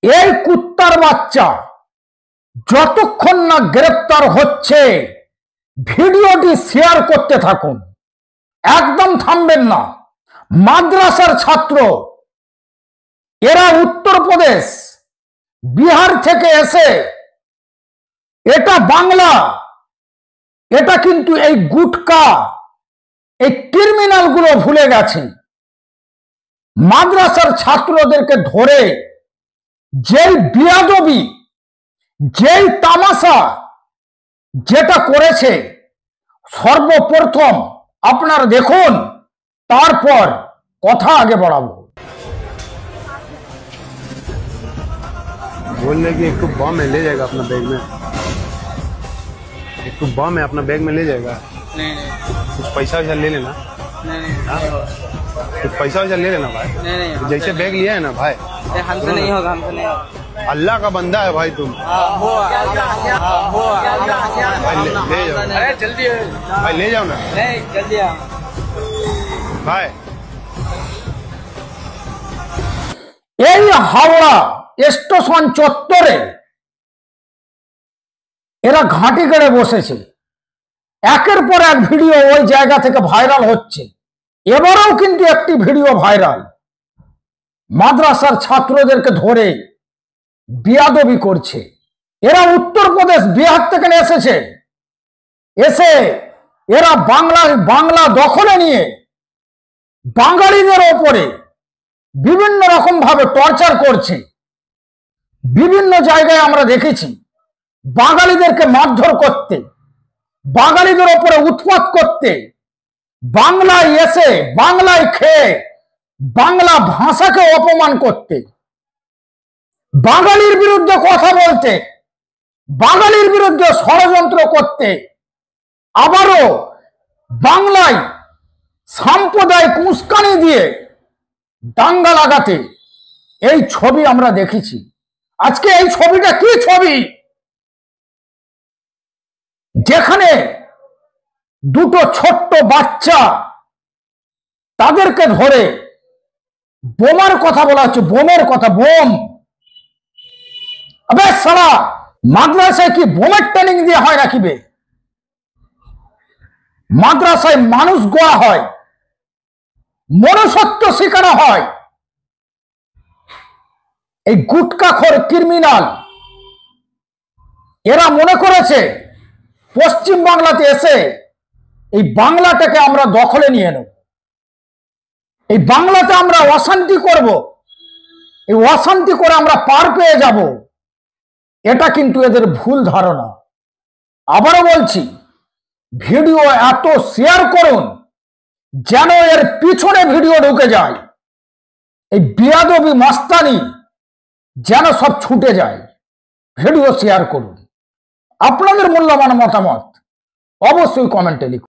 এই কুত্তার বাচ্চা যতক্ষণ না গ্রেফতার হচ্ছে ভিডিওটি শেয়ার করতে থাকুন, একদম থামবেন না। মাদ্রাসার ছাত্র এরা উত্তরপ্রদেশ বিহার থেকে এসে, এটা বাংলা, এটা কিন্তু এই গুটকা এই ক্রিমিনাল গুলো ভুলে গেছে। মাদ্রাসার ছাত্রদেরকে ধরে যেই বিয়াদবি, যেই তামাশা যেটা করেছে, সর্বপ্রথম আপনারা দেখুন, তারপর কথা আগে বাড়াবো। बोलने की एक तो बम है, ले जाएगा अपना बैग में। एक तो बम है, अपना बैग में ले जाएगा। नहीं कुछ पैसा वैसा ले लेना। नहीं कुछ पैसा वैसा ले लेना भाई। नहीं जैसे बैग लिया है ना भाई, हमसे नहीं होगा, हमसे नहीं होगा। अल्लाह का बंदा है भाई तुम। भाई ले जाओ, अरे जल्दी भाई ले जाओ ना नहीं, जल्दी आओ। भाई। এই হাওড়া স্টেশন চত্বরে এরা ঘাঁটি গেড়ে বসেছে। একের পর এক ভিডিও ওই জায়গা থেকে ভাইরাল হচ্ছে। এবারেও কিন্তু একটি ভিডিও ভাইরাল, মাদ্রাসার ছাত্রদেরকে ধরে বিয়াদবি করছে। এরা উত্তরপ্রদেশ বিহার থেকে এসেছে, এসে এরা বাংলা দখলে নিয়ে বাঙালিদের ওপরে বিভিন্ন রকম ভাবে টর্চার করছে। বিভিন্ন জায়গায় আমরা দেখেছি বাঙালিদেরকে মারধর করতে, বাঙালিদের ওপরে উৎপাত করতে, বাংলায় এসে বাংলায় খেয়ে বাংলা ভাষাকে অপমান করতে, বাঙালির বিরুদ্ধে কথা বলতে, বাঙালির বিরুদ্ধে ষড়যন্ত্র করতে, আবারও বাংলায় সাম্প্রদায়িক উস্কানি দিয়ে দাঙ্গা লাগাতে এই ছবি আমরা দেখেছি। আজকে এই ছবিটা কি ছবি? যেখানে দুটো ছোট্ট বাচ্চা, তাদেরকে ধরে বোমার কথা বলা হচ্ছে, বোমের কথা, বোম। আবে সালা, মাদ্রাসায় কি বোমের ট্রেনিং দিয়ে হয় নাকি বে? মাদ্রাসায় মানুষ গোয়া হয়, মনুষ্যত্ব শেখানো হয়। এই গুটকাখোর ক্রিমিনাল এরা মনে করেছে পশ্চিম বাংলাতে এসে এই বাংলাটাকে আমরা দখলে নিয়ে নেব, এই বাংলাতে আমরা অশান্তি করব, এই অশান্তি করে আমরা পার পেয়ে যাব। এটা কিন্তু এদের ভুল ধারণা। আবারও বলছি, ভিডিও এত শেয়ার করুন যেন এর পিছনে ভিডিও ঢুকে যায়, এই বিয়াদবি মাস্তানি যেন সব ছুটে যায়। ভিডিও শেয়ার করুন। আপনাদের মূল্যবান মতামত অবশ্যই কমেন্টে লিখুন।